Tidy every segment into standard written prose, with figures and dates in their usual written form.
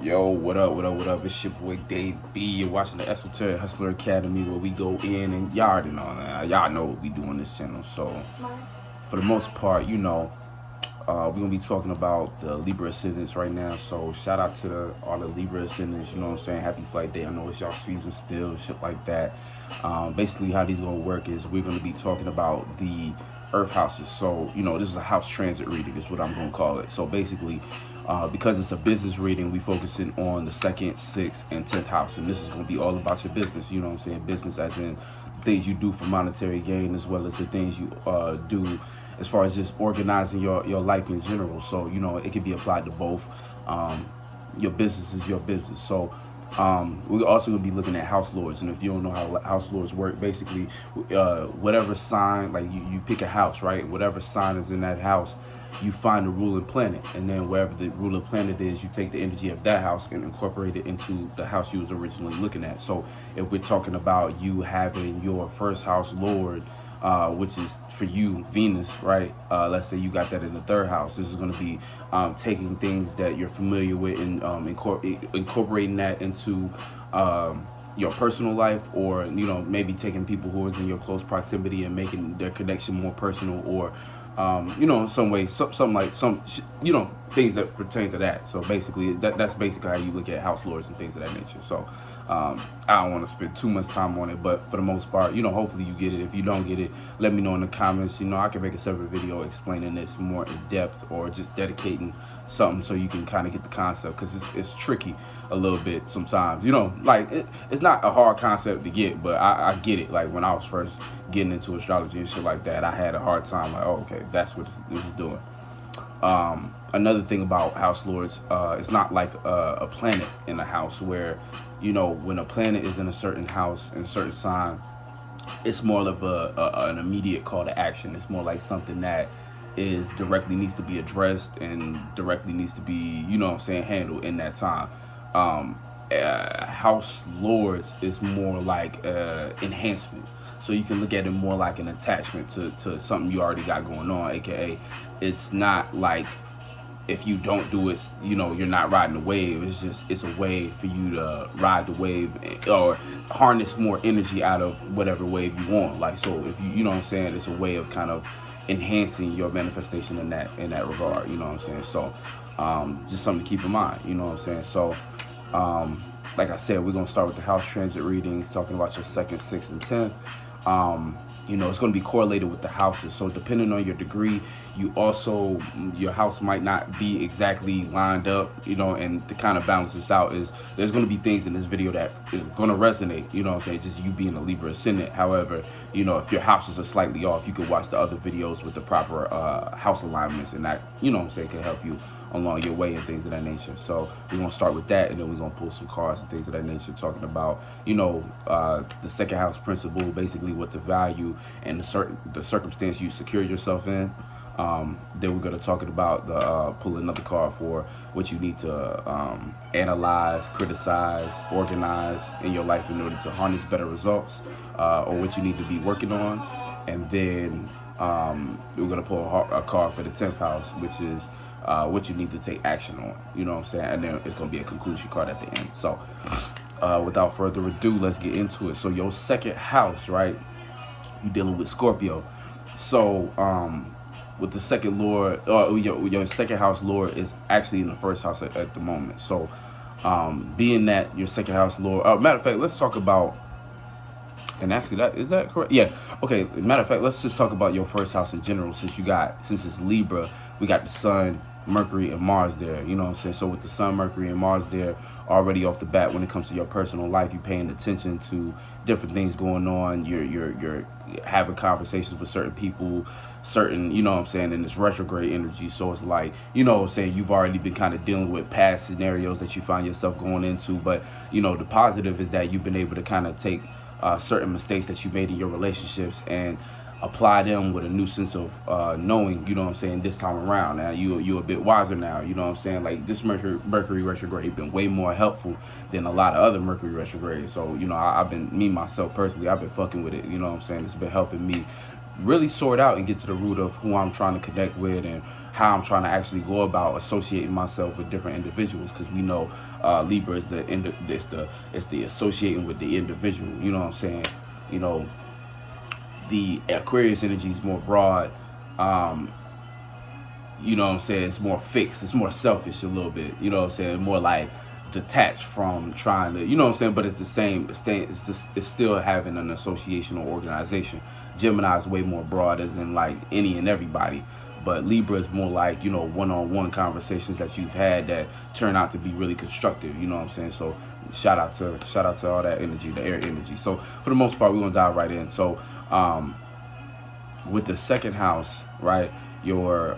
Yo, what up, what up, what up? It's your boy Dave B. You're watching the Esoteric Hustler Academy where we go in and y'all already know that. Y'all know what we do on this channel. So, for the most part, we're going to be talking about the Libra Ascendants right now. So, shout out to all the Libra Ascendants, you know what I'm saying? Happy Flight Day. I know it's y'all season still, shit like that. Basically, how these going to work is we're going to be talking about the Earth houses. So, this is a house transit reading, is what I'm going to call it. So, basically, because it's a business reading, we focusing on the 2nd, 6th, and 10th house. And this is going to be all about your business. You know what I'm saying? Business as in things you do for monetary gain, as well as the things you do as far as just organizing your life in general. So, it can be applied to both. Your business is your business. So, we're also going to be looking at house lords. And if you don't know how house lords work, basically, whatever sign, like you pick a house, right? Whatever sign is in that house, you find the ruling planet, and then wherever the ruling planet is, you take the energy of that house and incorporate it into the house you was originally looking at. So if we're talking about you having your first house lord, which is for you Venus, right? Let's say you got that in the 3rd house. This is going to be taking things that you're familiar with and incorporating that into your personal life, or maybe taking people who is in your close proximity and making their connection more personal, or in some way, some like things that pertain to that. So basically, that's basically how you look at house lords and things of that nature. So I don't want to spend too much time on it, but for the most part, hopefully you get it. If you don't get it, let me know in the comments. I can make a separate video explaining this more in depth, or just dedicating something so you can kind of get the concept, because it's tricky a little bit sometimes. It's not a hard concept to get, but I get it. Like when I was first getting into astrology and shit like that, I had a hard time. Like, oh, okay, that's what this is doing. Another thing about house lords, it's not like a planet in a house where, when a planet is in a certain house in a certain sign, it's more of an immediate call to action. It's more like something that is directly needs to be addressed and directly needs to be, handled in that time. House lords is more like enhancement. So you can look at it more like an attachment to something you already got going on, aka it's not like if you don't do it, you're not riding the wave. It's a way for you to ride the wave or harness more energy out of whatever wave you want. Like, so if you know what I'm saying, it's a way of kind of enhancing your manifestation in that regard. You know what I'm saying? So just something to keep in mind. You know what I'm saying? So like I said, we're gonna start with the house transit readings, talking about your 2nd, 6th, and 10th. It's going to be correlated with the houses. So depending on your degree, your house might not be exactly lined up, and to kind of balance this out is there's going to be things in this video that is going to resonate, just you being a Libra Ascendant. However, if your houses are slightly off, you can watch the other videos with the proper house alignments, and that, can help you along your way and things of that nature. So we're going to start with that, and then we're going to pull some cards and things of that nature, talking about, the 2nd house principle, basically what the value and the circumstance you secure yourself in. Then we're going to talk about pull another card for what you need to analyze, criticize, organize in your life in order to harness better results, or what you need to be working on. And then we're going to pull a card for the 10th house, which is what you need to take action on. You know what I'm saying? And then it's going to be a conclusion card at the end. So without further ado, let's get into it. So your 2nd house, right? You're dealing with Scorpio. So with the 2nd lord, your 2nd house lord is actually in the 1st house at the moment. So being that your 2nd house lord, matter of fact, let's talk about, and actually is that correct? Yeah. Okay. Matter of fact, let's just talk about your 1st house in general, since it's Libra, we got the Sun, Mercury, and Mars there. You know what I'm saying? So with the Sun, Mercury, and Mars there, already off the bat, when it comes to your personal life, you're paying attention to different things going on. You're having conversations with certain people, in this retrograde energy. So it's like, you've already been kind of dealing with past scenarios that you find yourself going into. But, the positive is that you've been able to kind of take certain mistakes that you made in your relationships and apply them with a new sense of knowing, this time around. Now you're a bit wiser now, like this Mercury retrograde been way more helpful than a lot of other Mercury retrogrades. So, I've been, me myself personally, I've been fucking with it, it's been helping me really sort out and get to the root of who I'm trying to connect with and how I'm trying to actually go about associating myself with different individuals, because we know Libra is it's the associating with the individual. You know what I'm saying? You know, the Aquarius energy is more broad. You know what I'm saying? It's more fixed. It's more selfish a little bit. You know what I'm saying? More like detached from trying to, you know what I'm saying? But it's the same. It's still having an association or organization. Gemini is way more broad, as in like any and everybody. But Libra is more like, you know, one-on-one conversations that you've had that turn out to be really constructive. You know what I'm saying? So shout out to all that energy, the air energy. So for the most part, we're gonna dive right in. So with the second house, right? Your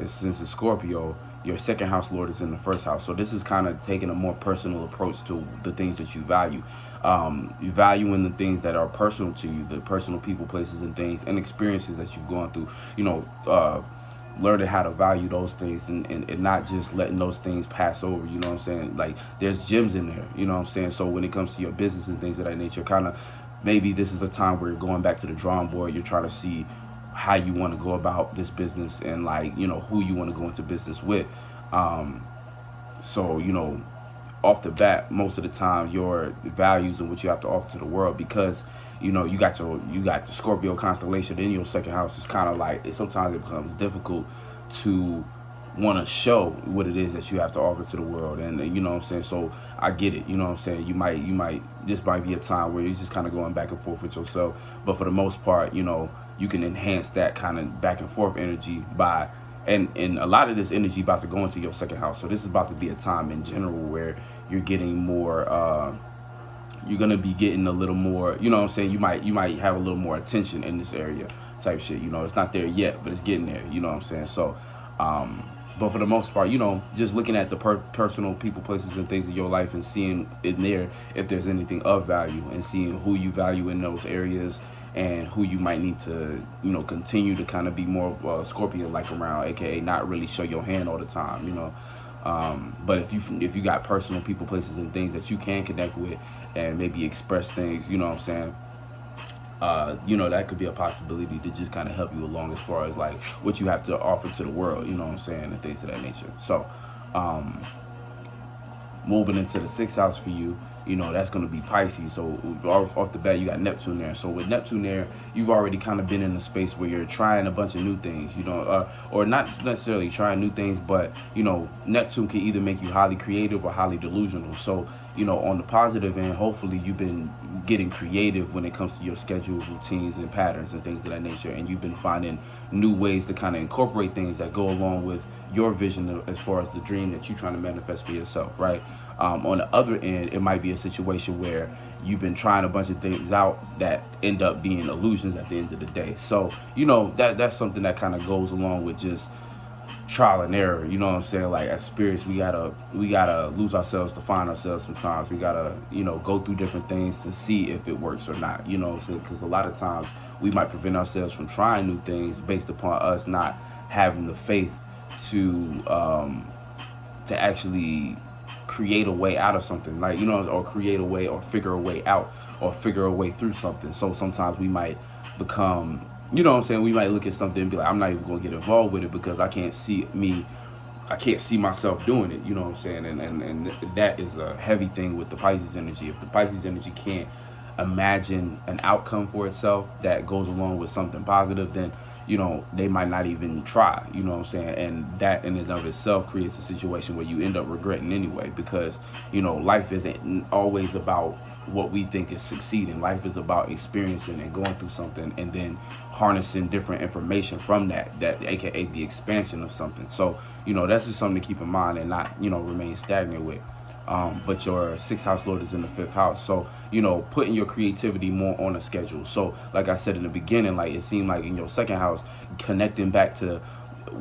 since it's Scorpio, your second house lord is in the first house. So this is kind of taking a more personal approach to the things that you value. You value in the things that are personal to you, the personal people, places, and things, and experiences that you've gone through. You know, learning how to value those things and not just letting those things pass over. You know what I'm saying? Like, there's gems in there. You know what I'm saying? So when it comes to your business and things of that nature, kind of maybe this is a time where you're going back to the drawing board. You're trying to see how you want to go about this business and, like, you know, who you want to go into business with. So, you know, off the bat, most of the time your values and what you have to offer to the world, because, you know, you got the Scorpio constellation in your second house. It's kind of like, sometimes it becomes difficult to want to show what it is that you have to offer to the world. And you know what I'm saying? So I get it. You know what I'm saying? You might this might be a time where you're just kind of going back and forth with yourself. But for the most part, you know, you can enhance that kind of back and forth energy by, and a lot of this energy about to go into your second house. So this is about to be a time in general where you're getting more, you're going to be getting a little more, you know what I'm saying? You might have a little more attention in this area type shit. You know, it's not there yet, but it's getting there. You know what I'm saying? So, but for the most part, you know, just looking at the personal people, places, and things in your life and seeing in there if there's anything of value, and seeing who you value in those areas and who you might need to, you know, continue to kind of be more of a Scorpion like around, aka not really show your hand all the time, you know. But if you got personal people, places, and things that you can connect with and maybe express things, you know what I'm saying, you know, that could be a possibility to just kind of help you along as far as like what you have to offer to the world, you know what I'm saying, and things of that nature. So moving into the sixth house for you, you know, that's going to be Pisces. So off the bat, you got Neptune there. So with Neptune there, you've already kind of been in a space where you're trying a bunch of new things, you know, or not necessarily trying new things, but, you know, Neptune can either make you highly creative or highly delusional. So, you know, on the positive end, hopefully you've been getting creative when it comes to your schedule, routines, and patterns and things of that nature. And you've been finding new ways to kind of incorporate things that go along with your vision as far as the dream that you're trying to manifest for yourself, right? On the other end, it might be a situation where you've been trying a bunch of things out that end up being illusions at the end of the day. So, you know, that's something that kind of goes along with just trial and error. You know what I'm saying? Like, as spirits, we gotta lose ourselves to find ourselves sometimes. We gotta, you know, go through different things to see if it works or not, you know, because a lot of times we might prevent ourselves from trying new things based upon us not having the faith to actually create a way out of something, like, you know, or create a way, or figure a way out, or figure a way through something. So sometimes we might become, you know what I'm saying, we might look at something and be like, I'm not even going to get involved with it because I can't see myself doing it, you know what I'm saying. And that is a heavy thing with the Pisces energy. If the Pisces energy can't imagine an outcome for itself that goes along with something positive, then, you know, they might not even try, you know what I'm saying. And that in and of itself creates a situation where you end up regretting anyway, because, you know, life isn't always about what we think is succeeding. Life is about experiencing and going through something and then harnessing different information from that aka the expansion of something. So, you know, that's just something to keep in mind and not, you know, remain stagnant with. But your sixth house lord is in the fifth house. So, you know, putting your creativity more on a schedule. So like I said in the beginning, like, it seemed like in your second house, connecting back to,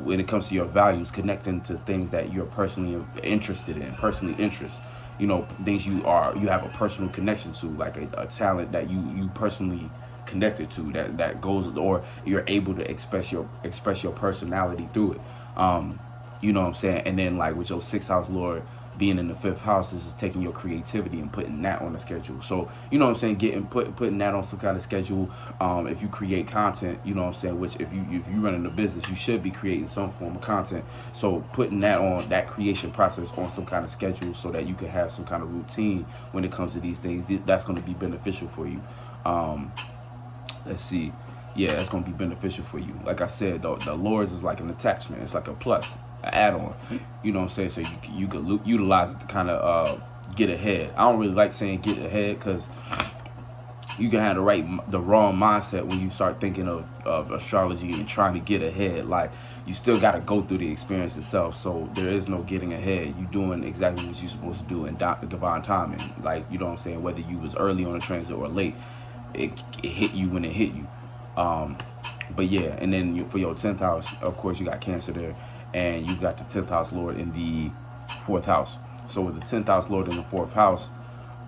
when it comes to your values, connecting to things that you're personally interested in, you know, things you have a personal connection to, like a talent that you personally connected to, that goes, or you're able to express your personality through it. You know what I'm saying? And then, like, with your sixth house lord being in the 5th house is taking your creativity and putting that on the schedule. So, you know what I'm saying, putting that on some kind of schedule. If you create content, you know what I'm saying, which if you running a business, you should be creating some form of content. So putting that on, that creation process on some kind of schedule, so that you can have some kind of routine when it comes to these things, that's going to be beneficial for you. Let's see. Yeah, that's going to be beneficial for you. Like I said, the Lords is like an attachment. It's like a plus, an add-on. You know what I'm saying? So you could utilize it to kind of get ahead. I don't really like saying get ahead, because you can have the wrong mindset when you start thinking of astrology and trying to get ahead. Like, you still got to go through the experience itself. So there is no getting ahead. You doing exactly what you're supposed to do in divine timing. Like, you know what I'm saying? Whether you was early on the transit or late, it hit you when it hit you. But yeah, and then for your 10th house, of course, you got Cancer there, and you've got the 10th house Lord in the 4th house. So with the 10th house Lord in the 4th house,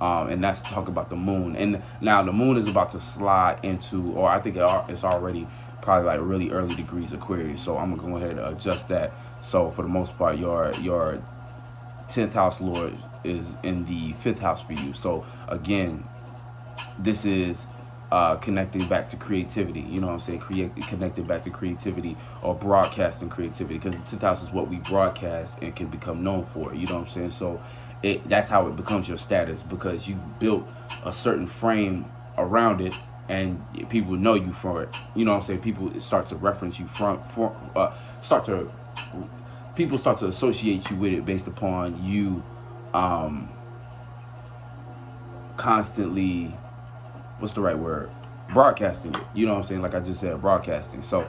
and that's talking about the moon. And now the moon is about to slide into, or I think it's already probably like really early degrees Aquarius. So I'm gonna go ahead and adjust that. So for the most part, your 10th house Lord is in the 5th house for you. So again, this is connecting back to creativity, you know what I'm saying? Connecting back to creativity, or broadcasting creativity, because the 10th house is what we broadcast and can become known for, you know what I'm saying? So that's how it becomes your status, because you've built a certain frame around it, and people know you for it, you know what I'm saying? People start to reference you people start to associate you with it based upon you constantly, what's the right word? Broadcasting it. You know what I'm saying? Like I just said, broadcasting. So,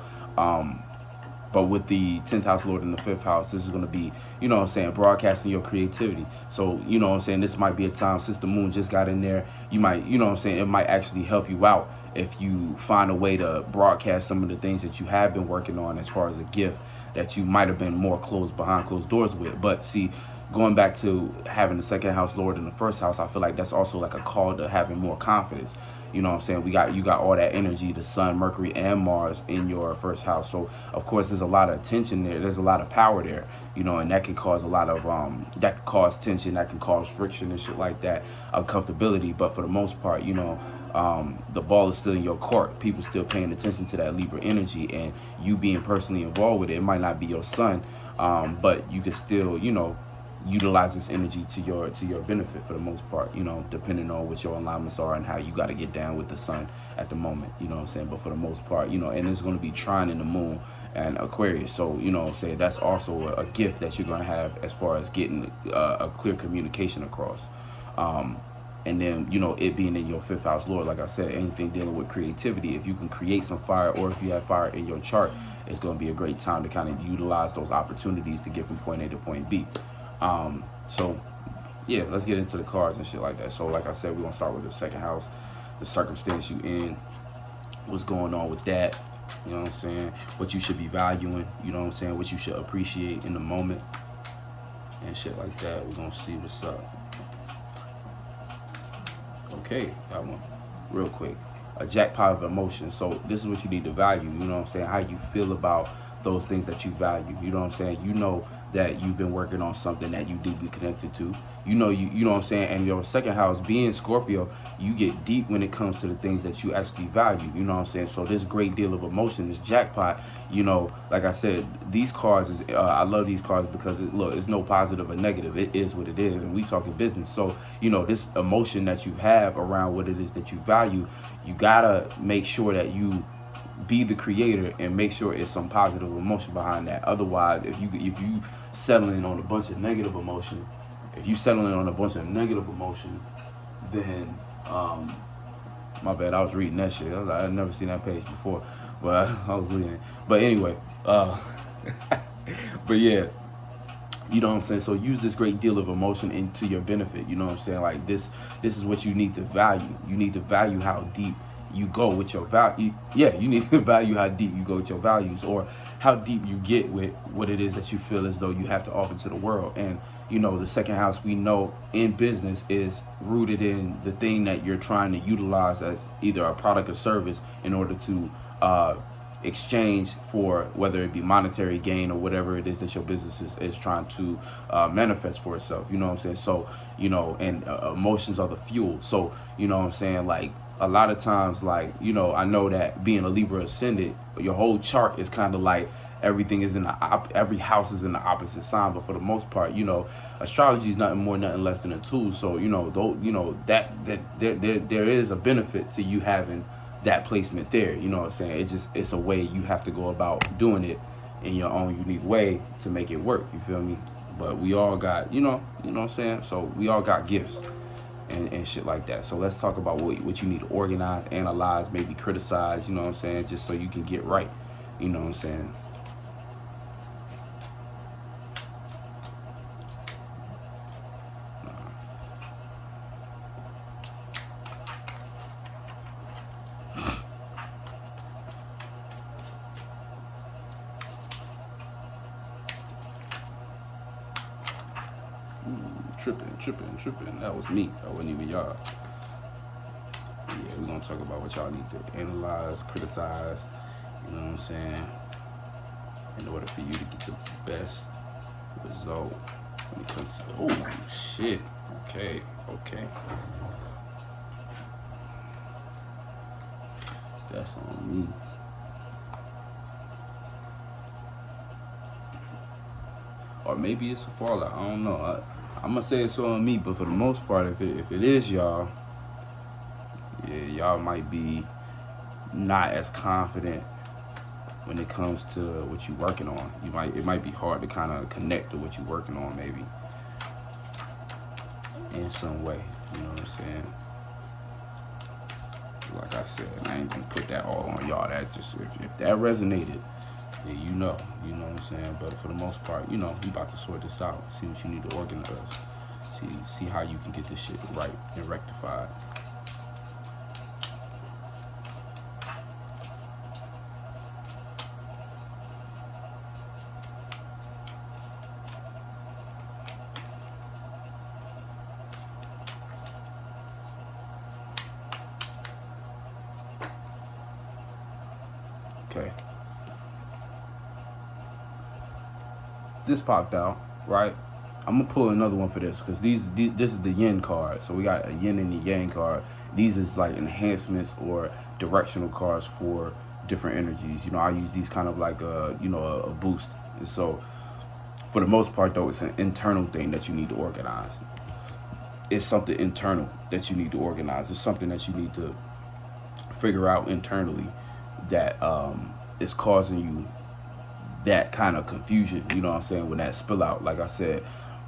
but with the 10th house Lord in the 5th house, this is going to be, you know what I'm saying, broadcasting your creativity. So, you know what I'm saying, this might be a time, since the moon just got in there, you might, you know what I'm saying, it might actually help you out if you find a way to broadcast some of the things that you have been working on, as far as a gift that you might have been more behind closed doors with. But see, going back to having the 2nd house Lord in the 1st house, I feel like that's also like a call to having more confidence. You know what I'm saying? You got all that energy, the Sun, Mercury, and Mars in your 1st house. So of course there's a lot of tension there. There's a lot of power there, you know, and that can cause a lot of that can cause tension, that can cause friction and shit like that, uncomfortability. But for the most part, you know, the ball is still in your court. People still paying attention to that Libra energy, and you being personally involved with it. It might not be your sun, but you can still, you know, utilize this energy to your benefit for the most part, you know, depending on what your alignments are and how you got to get down with the sun at the moment, you know what I'm saying? But for the most part, you know, and it's going to be trine in the moon and Aquarius. So, you know what I'm saying, that's also a gift that you're going to have as far as getting a clear communication across. And then, you know, it being in your 5th house Lord, like I said, anything dealing with creativity, if you can create some fire, or if you have fire in your chart, it's going to be a great time to kind of utilize those opportunities to get from point A to point B. So yeah, let's get into the cards and shit like that. So like I said, we're gonna start with the 2nd house, the circumstance you in, what's going on with that, you know what I'm saying, what you should be valuing, you know what I'm saying, what you should appreciate in the moment and shit like that. We're gonna see what's up. Okay, got one real quick. A jackpot of emotions. So this is what you need to value, you know what I'm saying, how you feel about those things that you value, you know what I'm saying. You know that you've been working on something that you deeply connected to, you know what I'm saying. And your 2nd house being Scorpio, you get deep when it comes to the things that you actually value, you know what I'm saying. So this great deal of emotion, this jackpot, you know, like I said, these cards is I love these cards because look, it's no positive or negative, it is what it is, and we talking business. So, you know, this emotion that you have around what it is that you value, you gotta make sure that you be the creator and make sure it's some positive emotion behind that. Otherwise, if you settling on a bunch of negative emotion, then my bad, I was reading that shit. I'd never seen that page before, but I was reading it. But anyway, but yeah, you know what I'm saying? So use this great deal of emotion into your benefit, you know what I'm saying? Like this is what you need to value. You need to value how deep you go with your value. Yeah, you need to value how deep you go with your values, or how deep you get with what it is that you feel as though you have to offer to the world. And you know, the 2nd house, we know in business, is rooted in the thing that you're trying to utilize as either a product or service in order to exchange for whether it be monetary gain or whatever it is that your business is trying to manifest for itself. You know what I'm saying? So, you know, and emotions are the fuel. So, you know what I'm saying? Like, a lot of times, like, you know, I know that being a Libra Ascendant, your whole chart is kind of like everything is in the every house is in the opposite sign. But for the most part, you know, astrology is nothing more, nothing less than a tool. So, you know, though, you know, that there is a benefit to you having that placement there. You know what I'm saying? It's a way you have to go about doing it in your own unique way to make it work. You feel me? But we all got, you know what I'm saying? So we all got gifts and shit like that. So let's talk about what you need to organize, analyze, maybe criticize, you know what I'm saying, just so you can get right. You know what I'm saying? Tripping. That was me. That wasn't even y'all. Yeah, we're gonna talk about what y'all need to analyze, criticize, you know what I'm saying, in order for you to get the best result when it comes to, oh shit. Okay. That's on me. Or maybe it's a fallout. I don't know. I'm gonna say it's on me, but for the most part, if it is y'all, yeah, y'all might be not as confident when it comes to what you're working on. It might be hard to kind of connect to what you're working on, maybe in some way. You know what I'm saying? Like I said, I ain't gonna put that all on y'all. That just if that resonated, yeah, you know what I'm saying. But for the most part, you know, we about to sort this out. See what you need to organize. See how you can get this shit right and rectified. Okay. This popped out, right? I'm gonna pull another one for this because this is the yin card. So we got a yin and a yang card. These is like enhancements or directional cards for different energies. You know, I use these kind of like a boost. And so for the most part though, it's an internal thing that you need to organize. It's something internal that you need to organize. It's something that you need to figure out internally that is causing you that kind of confusion, you know what I'm saying, when that spill out. Like I said,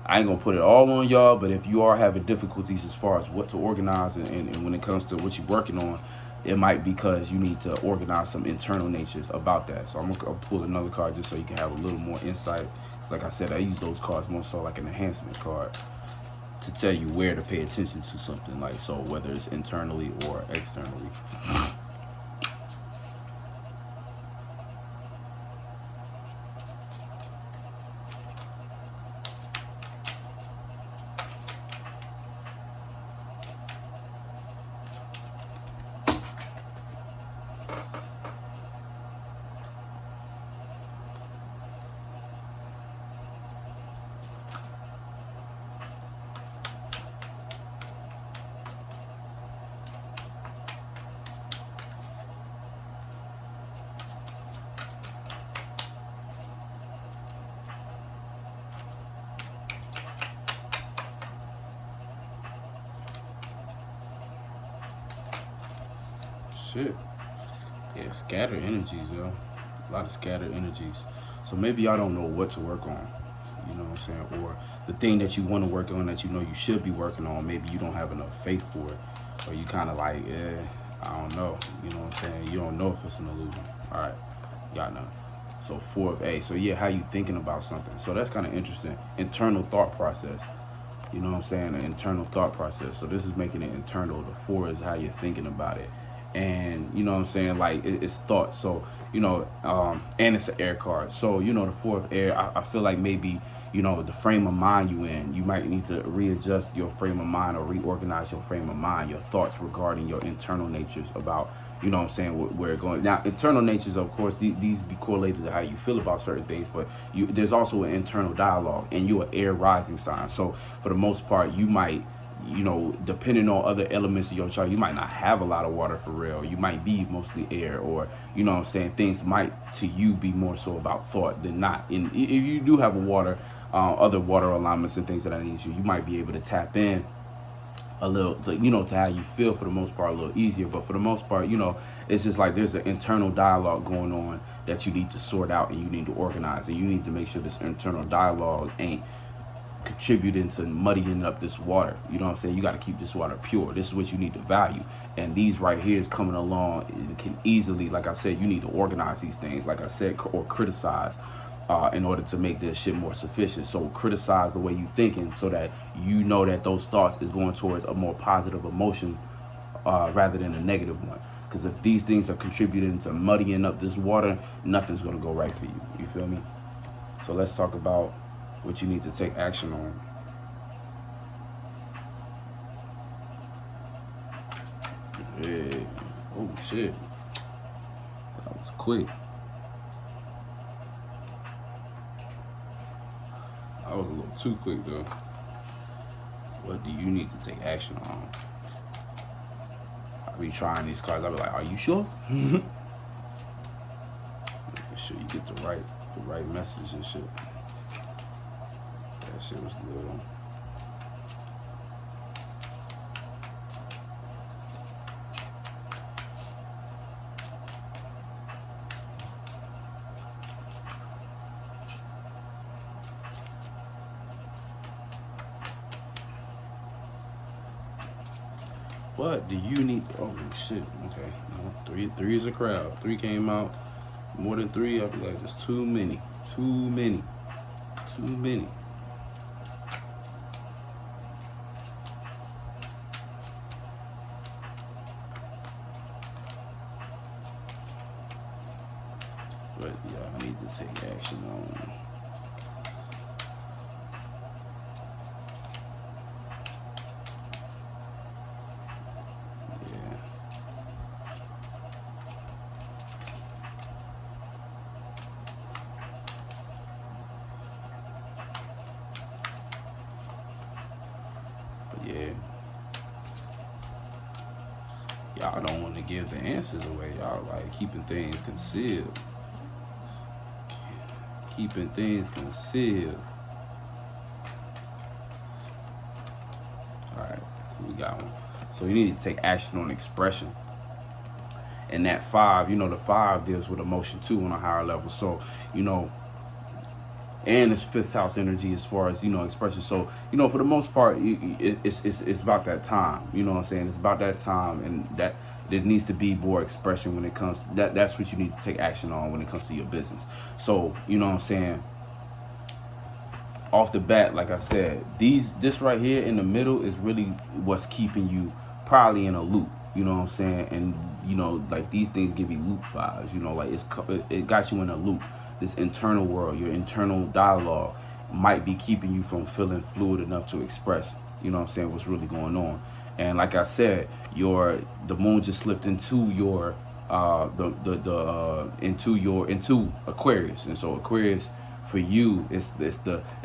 I ain't gonna put it all on y'all, but if you are having difficulties as far as what to organize and when it comes to what you're working on, it might be because you need to organize some internal natures about that. So I'm gonna pull another card just so you can have a little more insight. Because like I said, I use those cards more so like an enhancement card to tell you where to pay attention to something, like, so whether it's internally or externally. Shit. Yeah, scattered energies, yo. A lot of scattered energies. So maybe y'all don't know what to work on. You know what I'm saying? Or the thing that you want to work on that you know you should be working on, maybe you don't have enough faith for it. Or you kind of like, I don't know. You know what I'm saying? You don't know if it's an illusion. All right. Y'all know. So 4 of A. So yeah, how you thinking about something? So that's kind of interesting. Internal thought process. You know what I'm saying? An internal thought process. So this is making it internal. The 4 is how you're thinking about it. and you know what I'm saying, like it's thoughts. So you know, and it's an air card. So you know, the four of air, I feel like maybe, you know, the frame of mind you in, you might need to readjust your frame of mind or reorganize your frame of mind, your thoughts regarding your internal natures about, you know what I'm saying, where it's going. Now, internal natures, of course, these be correlated to how you feel about certain things, but there's also an internal dialogue, and you're an air rising sign. So for the most part, you might, you know, depending on other elements of your chart, you might not have a lot of water for real. You might be mostly air, or, you know what I'm saying, things might to you be more so about thought than not. And if you do have a water, other water alignments and things that need you might be able to tap in a little to, you know, to how you feel for the most part a little easier. But for the most part, you know, it's just like there's an internal dialogue going on that you need to sort out, and you need to organize, and you need to make sure this internal dialogue ain't contributing to muddying up this water. You know what I'm saying? You got to keep this water pure. This is what you need to value. And these right here is coming along. It can easily, like I said, you need to organize these things, like I said, or criticize in order to make this shit more sufficient. So criticize the way you thinking, so that you know that those thoughts is going towards a more positive emotion rather than a negative one. Because if these things are contributing to muddying up this water, nothing's going to go right for you. You feel me? So let's talk about what you need to take action on. Yeah. Oh shit. That was quick. That was a little too quick though. What do you need to take action on? I be trying these cards. I be like, are you sure? Making sure you get the right message and shit. That shit was little. What do you need? Oh shit. Okay. No, three is a crowd. 3 came out. More than 3, I'll be like, it's too many. Too many. But y'all need to take action on. Yeah. Y'all don't want to give the answers away. Y'all like keeping things concealed. Keeping things concealed. Alright, we got one. So you need to take action on expression. And that 5, you know, the 5 deals with emotion too on a higher level. So, you know, and it's 5th house energy as far as, you know, expression. So, you know, for the most part, it's about that time. You know what I'm saying? It's about that time, and that there needs to be more expression when it comes to that. That's what you need to take action on when it comes to your business. So, you know what I'm saying? Off the bat, like I said, this right here in the middle is really what's keeping you probably in a loop. You know what I'm saying? And, you know, like these things give you loop vibes. You know, like it got you in a loop. This internal world, your internal dialogue might be keeping you from feeling fluid enough to express, you know what I'm saying, what's really going on. And like I said, the moon just slipped into your into Aquarius. And so Aquarius for you it's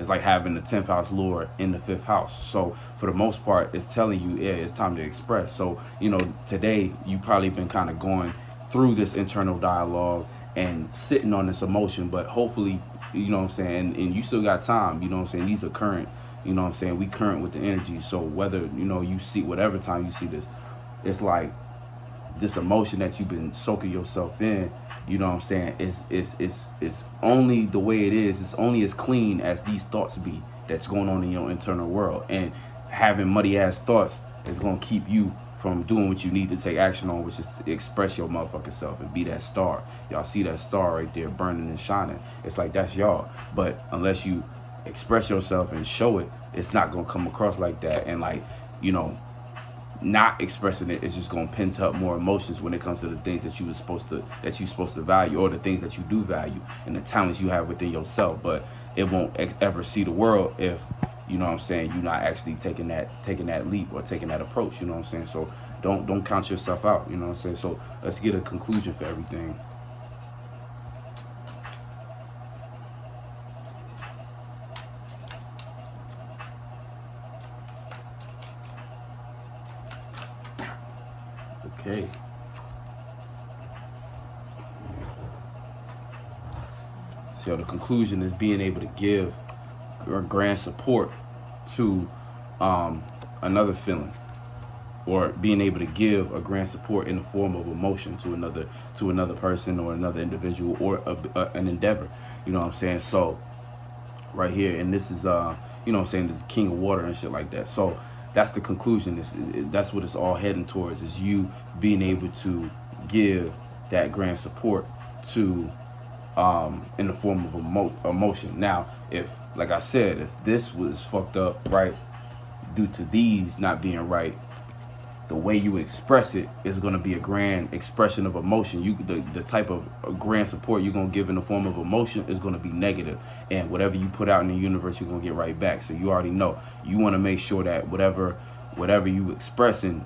like having the 10th house lord in the 5th house. So for the most part, it's telling you, yeah, it's time to express. So, you know, today you probably been kind of going through this internal dialogue and sitting on this emotion, but hopefully, you know what I'm saying, and you still got time, you know what I'm saying, these are current, you know what I'm saying, we current with the energy. So whether, you know, you see whatever time you see this, it's like this emotion that you've been soaking yourself in, you know what I'm saying, it's only the way it is, it's only as clean as these thoughts be that's going on in your internal world. And having muddy ass thoughts is going to keep you from doing what you need to take action on, which is to express your motherfucking self and be that star. Y'all see that star right there burning and shining. It's like, that's y'all. But unless you express yourself and show it, it's not gonna come across like that. And like, you know, not expressing it is just going to pent up more emotions when it comes to the things that you're supposed to value, or the things that you do value, and the talents you have within yourself. But it won't ever see the world if, you know what I'm saying, you're not actually taking that leap or taking that approach. You know what I'm saying? So don't count yourself out. You know what I'm saying? So let's get a conclusion for everything. Okay. So the conclusion is being able to give or grant support to another feeling, or being able to give or grant support in the form of emotion to another person or another individual, or an endeavor. You know what I'm saying? So right here, and this is you know what I'm saying, this is king of water and shit like that. So that's the conclusion. That's what it's all heading towards, is you being able to give that grant support to in the form of emotion. Now, if, like I said, if this was fucked up, right, due to these not being right, the way you express it is going to be a grand expression of emotion. The type of grand support you're going to give in the form of emotion is going to be negative, and whatever you put out in the universe, you're going to get right back. So you already know, you want to make sure that whatever you expressing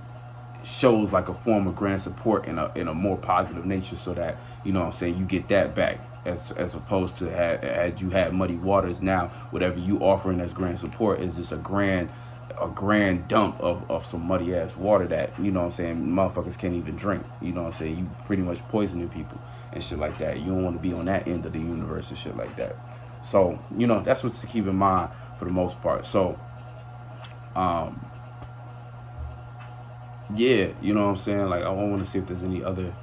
shows like a form of grand support in a more positive nature, so that, you know what I'm saying, you get that back, as opposed to had you had muddy waters. Now whatever you offering as grand support is just a grand dump of some muddy ass water that, you know what I'm saying, motherfuckers can't even drink. You know what I'm saying? You pretty much poisoning people and shit like that. You don't want to be on that end of the universe and shit like that. So, you know, that's what's to keep in mind for the most part. So yeah, you know what I'm saying? Like, I want to see if there's any other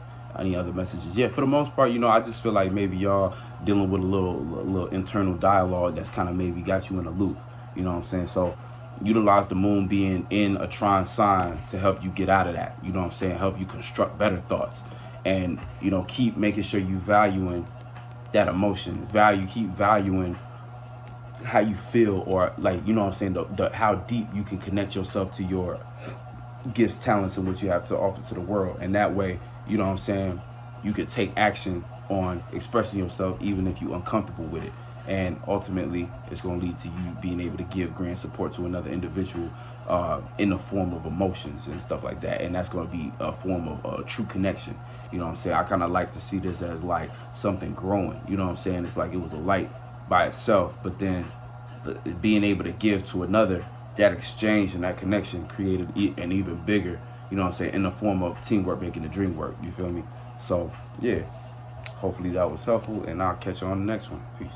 messages. Yeah, for the most part, you know, I just feel like maybe y'all dealing with a little internal dialogue that's kind of maybe got you in a loop. You know what I'm saying? So utilize the moon being in a trine sign to help you get out of that. You know what I'm saying? Help you construct better thoughts. And, you know, keep making sure you valuing that emotion. Keep valuing how you feel, or, like, you know what I'm saying, how deep you can connect yourself to your gifts, talents, and what you have to offer to the world. And that way, you know what I'm saying, you could take action on expressing yourself even if you're uncomfortable with it. And ultimately, it's going to lead to you being able to give grand support to another individual in the form of emotions and stuff like that. And that's going to be a form of true connection. You know what I'm saying? I kind of like to see this as like something growing. You know what I'm saying? It's like it was a light by itself, but then being able to give to another, that exchange and that connection created an even bigger, you know what I'm saying, in the form of teamwork making the dream work. You feel me? So yeah, hopefully that was helpful, and I'll catch you on the next one. Peace.